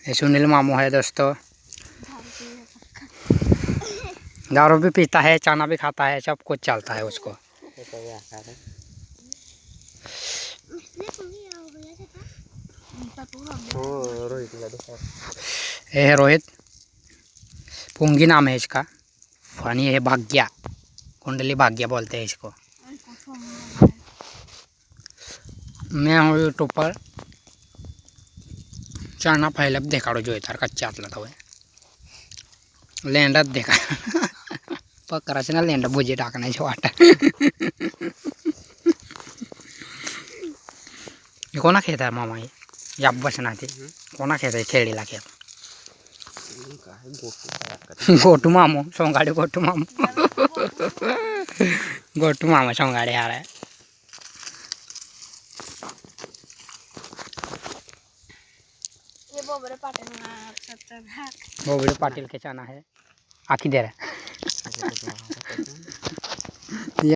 ये सुनील मामू है दोस्तों, दारू भी पीता है, चाना भी खाता है, सब कुछ चलता है उसको। ये है रोहित, पुंगी नाम है इसका। फनी है भाग्या, कुंडली भाग्या बोलते हैं इसको। मैं हूँ यूट्यूब पर चाना पहले देखा जो तार कच्चा था लेंडा देखा पकड़ा ना लेंडा भुजी टाकण्याची वाट कोणा खेळत आहे मामा हे या बसना ते कोणा खेळत आहे खेळीला खेळ गोटू मामू सोंगाडे गोटू मामू गोटू मामा सोंगाडे आ रहा है। ये बोबड़े पाटिल के चाना है आखी दे रहा है।